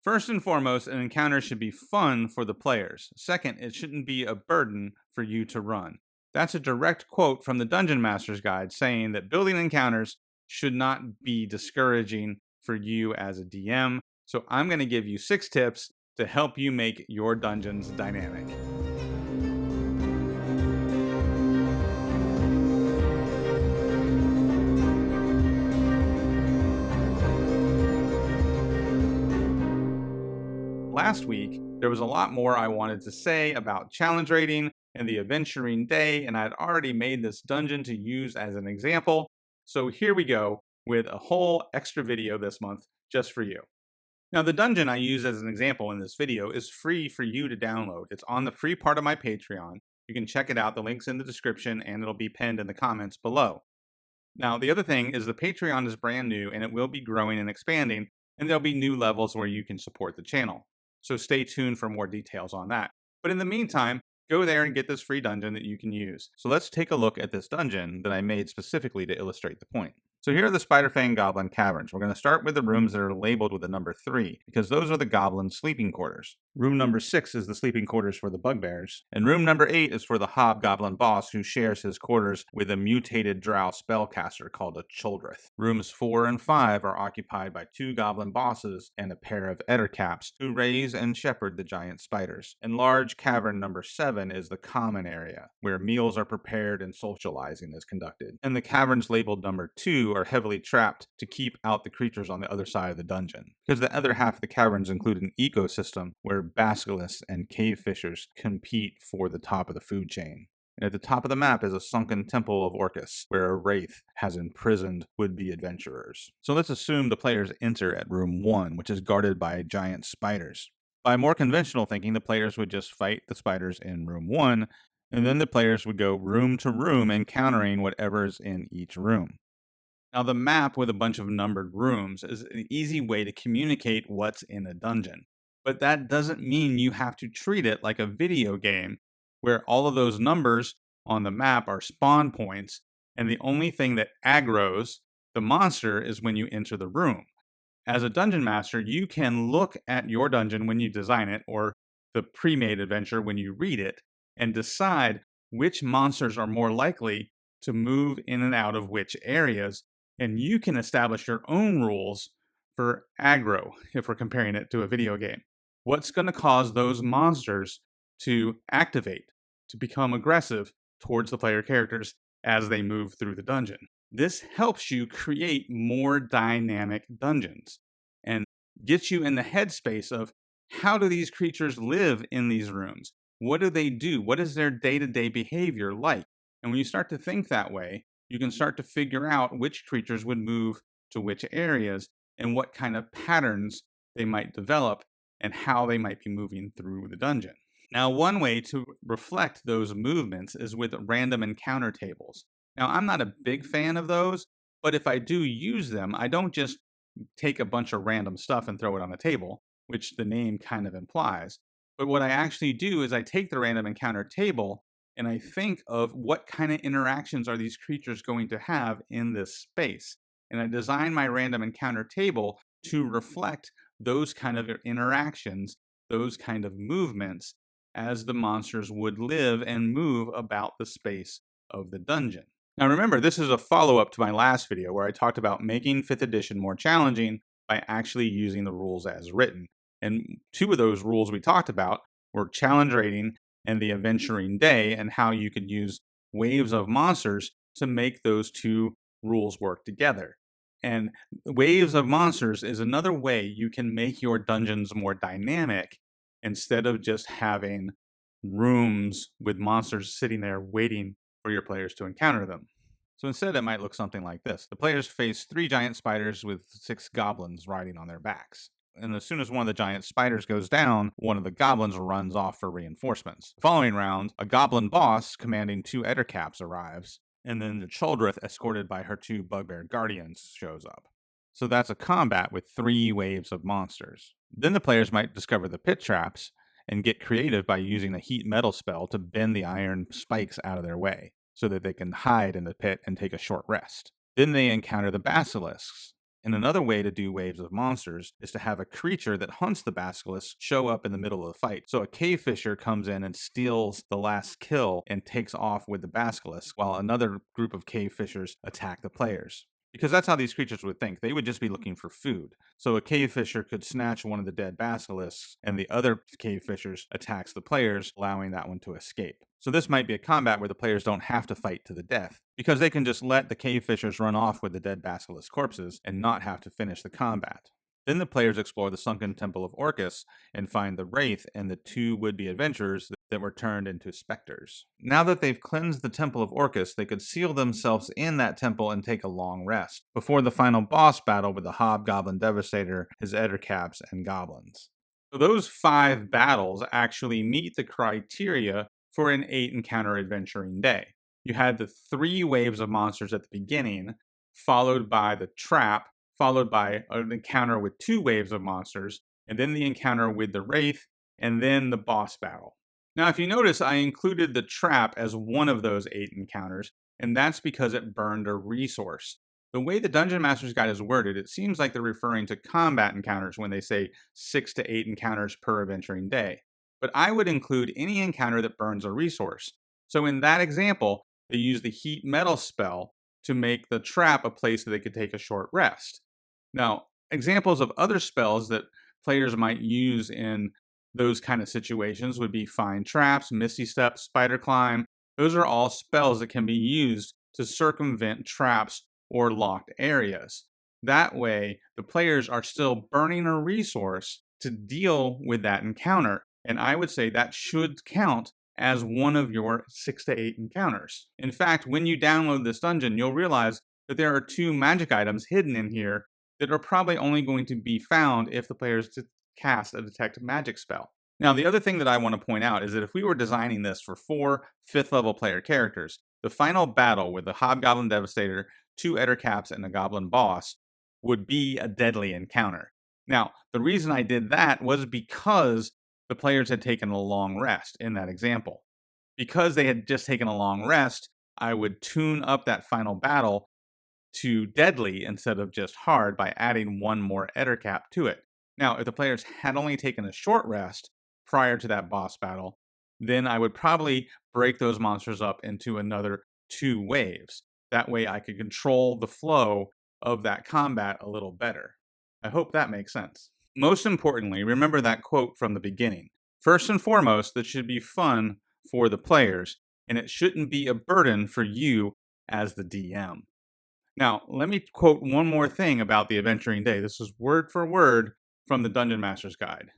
First and foremost, an encounter should be fun for the players. Second, it shouldn't be a burden for you to run. That's a direct quote from the Dungeon Master's Guide saying that building encounters should not be discouraging for you as a DM. So I'm going to give you 6 tips to help you make your dungeons dynamic. Last week, there was a lot more I wanted to say about challenge rating and the adventuring day, and I'd already made this dungeon to use as an example. So here we go with a whole extra video this month just for you. Now, the dungeon I use as an example in this video is free for you to download. It's on the free part of my Patreon. You can check it out. The link's in the description and it'll be pinned in the comments below. Now, the other thing is the Patreon is brand new and it will be growing and expanding, and there'll be new levels where you can support the channel. So stay tuned for more details on that. But in the meantime, go there and get this free dungeon that you can use. So let's take a look at this dungeon that I made specifically to illustrate the point. So here are the Spiderfang Goblin Caverns. We're going to start with the rooms that are labeled with the number 3, because those are the Goblin sleeping quarters. Room number 6 is the sleeping quarters for the Bugbears, and room number 8 is for the Hobgoblin boss who shares his quarters with a mutated drow spellcaster called a Chuldrith. Rooms 4 and 5 are occupied by 2 Goblin bosses and a pair of Ettercaps who raise and shepherd the giant spiders. And large cavern number 7 is the common area, where meals are prepared and socializing is conducted. And the caverns labeled number 2 are heavily trapped to keep out the creatures on the other side of the dungeon, because the other half of the caverns include an ecosystem where basilisks and cave fishers compete for the top of the food chain. And at the top of the map is a sunken temple of Orcus, where a wraith has imprisoned would-be adventurers. So let's assume the players enter at room 1, which is guarded by giant spiders. By more conventional thinking, the players would just fight the spiders in room 1, and then the players would go room to room encountering whatever's in each room. Now, the map with a bunch of numbered rooms is an easy way to communicate what's in a dungeon. But that doesn't mean you have to treat it like a video game where all of those numbers on the map are spawn points, and the only thing that aggroes the monster is when you enter the room. As a dungeon master, you can look at your dungeon when you design it, or the pre-made adventure when you read it, and decide which monsters are more likely to move in and out of which areas. And you can establish your own rules for aggro if we're comparing it to a video game. What's going to cause those monsters to activate, to become aggressive towards the player characters as they move through the dungeon? This helps you create more dynamic dungeons and gets you in the headspace of how do these creatures live in these rooms? What do they do? What is their day-to-day behavior like? And when you start to think that way, you can start to figure out which creatures would move to which areas and what kind of patterns they might develop and how they might be moving through the dungeon. Now, one way to reflect those movements is with random encounter tables. Now, I'm not a big fan of those, but if I do use them, I don't just take a bunch of random stuff and throw it on a table, which the name kind of implies. But what I actually do is I take the random encounter table and I think of what kind of interactions are these creatures going to have in this space. And I design my random encounter table to reflect those kind of interactions, those kind of movements, as the monsters would live and move about the space of the dungeon. Now remember, this is a follow-up to my last video where I talked about making 5th edition more challenging by actually using the rules as written. And 2 of those rules we talked about were challenge rating and the adventuring day, and how you could use waves of monsters to make those 2 rules work together. And waves of monsters is another way you can make your dungeons more dynamic instead of just having rooms with monsters sitting there waiting for your players to encounter them. So instead, it might look something like this. The players face 3 giant spiders with 6 goblins riding on their backs. And as soon as one of the giant spiders goes down, one of the goblins runs off for reinforcements. The following round, a goblin boss commanding 2 Ettercaps arrives, and then the Chuldrith, escorted by her 2 bugbear guardians, shows up. So that's a combat with 3 waves of monsters. Then the players might discover the pit traps and get creative by using a heat metal spell to bend the iron spikes out of their way, so that they can hide in the pit and take a short rest. Then they encounter the basilisks, And another way to do waves of monsters is to have a creature that hunts the basilisk show up in the middle of the fight. So a cave fisher comes in and steals the last kill and takes off with the basilisk, while another group of cave fishers attack the players. Because that's how these creatures would think. They would just be looking for food. So a cave fisher could snatch one of the dead basilisks, and the other cave fishers attacks the players, allowing that one to escape. So this might be a combat where the players don't have to fight to the death, because they can just let the cave fishers run off with the dead basilisk corpses and not have to finish the combat. Then the players explore the sunken temple of Orcus and find the Wraith and the two would-be adventurers that were turned into specters. Now that they've cleansed the temple of Orcus, they could seal themselves in that temple and take a long rest, before the final boss battle with the Hobgoblin Devastator, his Ettercaps, and goblins. So those 5 battles actually meet the criteria for an 8 encounter adventuring day. You had the 3 waves of monsters at the beginning, followed by the trap, followed by an encounter with 2 waves of monsters, and then the encounter with the Wraith, and then the boss battle. Now, if you notice, I included the trap as one of those 8 encounters, and that's because it burned a resource. The way the Dungeon Master's Guide is worded, it seems like they're referring to combat encounters when they say 6 to 8 encounters per adventuring day. But I would include any encounter that burns a resource. So in that example, they use the heat metal spell to make the trap a place that they could take a short rest. Now, examples of other spells that players might use in those kind of situations would be Find Traps, Misty Step, Spider Climb. Those are all spells that can be used to circumvent traps or locked areas. That way, the players are still burning a resource to deal with that encounter. And I would say that should count as one of your 6 to 8 encounters. In fact, when you download this dungeon, you'll realize that there are 2 magic items hidden in here that are probably only going to be found if the players cast a detect magic spell. Now, the other thing that I want to point out is that if we were designing this for 4 5th level player characters, the final battle with the Hobgoblin Devastator, 2 Ettercaps, and a Goblin Boss would be a deadly encounter. Now, the reason I did that was because the players had taken a long rest in that example. Because they had just taken a long rest, I would tune up that final battle to deadly instead of just hard by adding 1 more Ettercap to it. Now, if the players had only taken a short rest prior to that boss battle, then I would probably break those monsters up into another 2 waves. That way I could control the flow of that combat a little better. I hope that makes sense. Most importantly, remember that quote from the beginning. First and foremost, that should be fun for the players, and it shouldn't be a burden for you as the DM. Now, let me quote one more thing about the adventuring day. This is word for word from the Dungeon Master's Guide.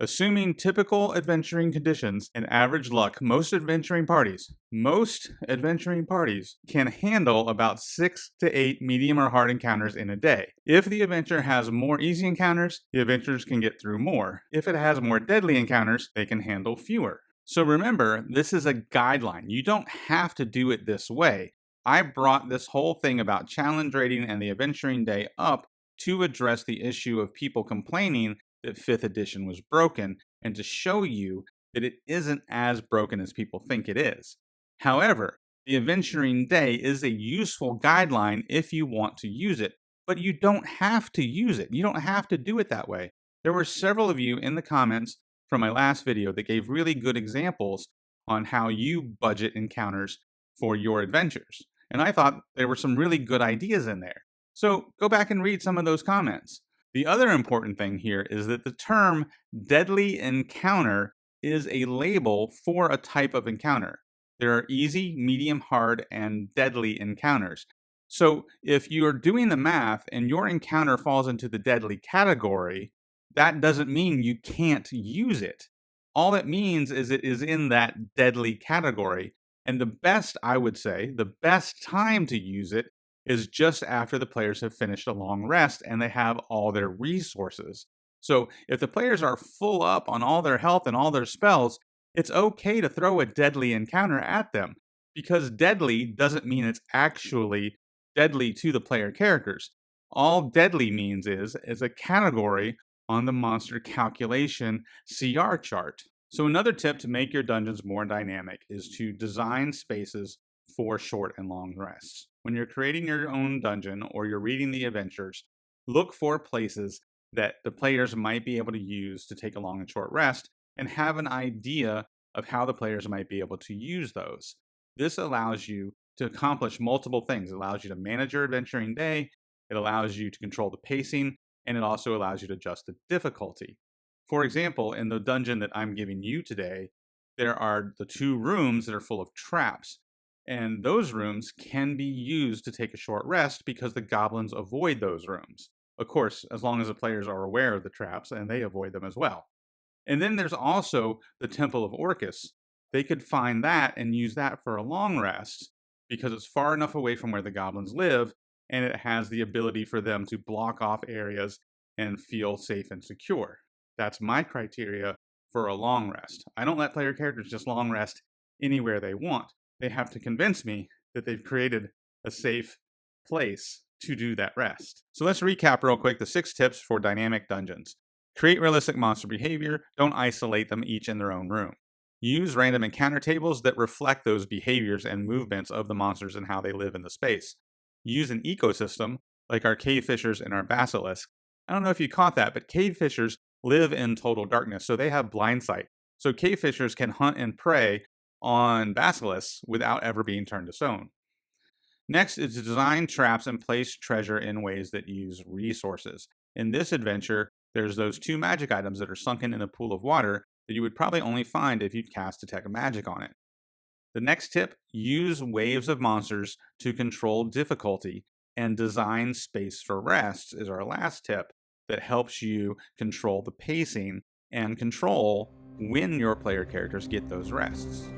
Assuming typical adventuring conditions and average luck, most adventuring parties can handle about 6 to 8 medium or hard encounters in a day. If the adventure has more easy encounters, the adventurers can get through more. If it has more deadly encounters, they can handle fewer. So remember, this is a guideline. You don't have to do it this way. I brought this whole thing about challenge rating and the adventuring day up to address the issue of people complaining that 5th edition was broken and to show you that it isn't as broken as people think it is. However, the adventuring day is a useful guideline if you want to use it, but you don't have to use it. You don't have to do it that way. There were several of you in the comments from my last video that gave really good examples on how you budget encounters for your adventures. And I thought there were some really good ideas in there. So go back and read some of those comments. The other important thing here is that the term deadly encounter is a label for a type of encounter. There are easy, medium, hard, and deadly encounters. So if you're doing the math and your encounter falls into the deadly category, that doesn't mean you can't use it. All it means is it is in that deadly category. And the best, I would say, the best time to use it is just after the players have finished a long rest and they have all their resources. So if the players are full up on all their health and all their spells, it's okay to throw a deadly encounter at them, because deadly doesn't mean it's actually deadly to the player characters. All deadly means is a category on the monster calculation CR chart. So another tip to make your dungeons more dynamic is to design spaces for short and long rests. When you're creating your own dungeon or you're reading the adventures, Look for places that the players might be able to use to take a long and short rest, and have an idea of how the players might be able to use those. This allows you to accomplish multiple things. It allows you to manage your adventuring day, it allows you to control the pacing, and it also allows you to adjust the difficulty. For example, in the dungeon that I'm giving you today, there are the 2 rooms that are full of traps, and those rooms can be used to take a short rest because the goblins avoid those rooms. Of course, as long as the players are aware of the traps and they avoid them as well. And then there's also the Temple of Orcus. They could find that and use that for a long rest because it's far enough away from where the goblins live, and it has the ability for them to block off areas and feel safe and secure. That's my criteria for a long rest. I don't let player characters just long rest anywhere they want. They have to convince me that they've created a safe place to do that rest. So let's recap real quick the 6 tips for dynamic dungeons. Create realistic monster behavior. Don't isolate them each in their own room. Use random encounter tables that reflect those behaviors and movements of the monsters and how they live in the space. Use an ecosystem, like our cave fishers and our basilisk. I don't know if you caught that, but cave fishers live in total darkness, so they have blind sight. So cave fishers can hunt and prey on basilisks without ever being turned to stone. Next is to design traps and place treasure in ways that use resources. In this adventure, there's those 2 magic items that are sunken in a pool of water that you would probably only find if you'd cast Detect Magic on it. The next tip, use waves of monsters to control difficulty, and design space for rests is our last tip that helps you control the pacing and control when your player characters get those rests.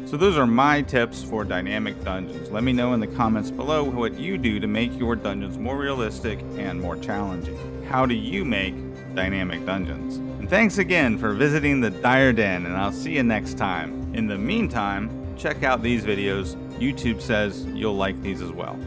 So those are my tips for dynamic dungeons. Let me know in the comments below what you do to make your dungeons more realistic and more challenging. How do you make dynamic dungeons? And thanks again for visiting the Dire Den, and I'll see you next time. In the meantime, check out these videos. YouTube says you'll like these as well.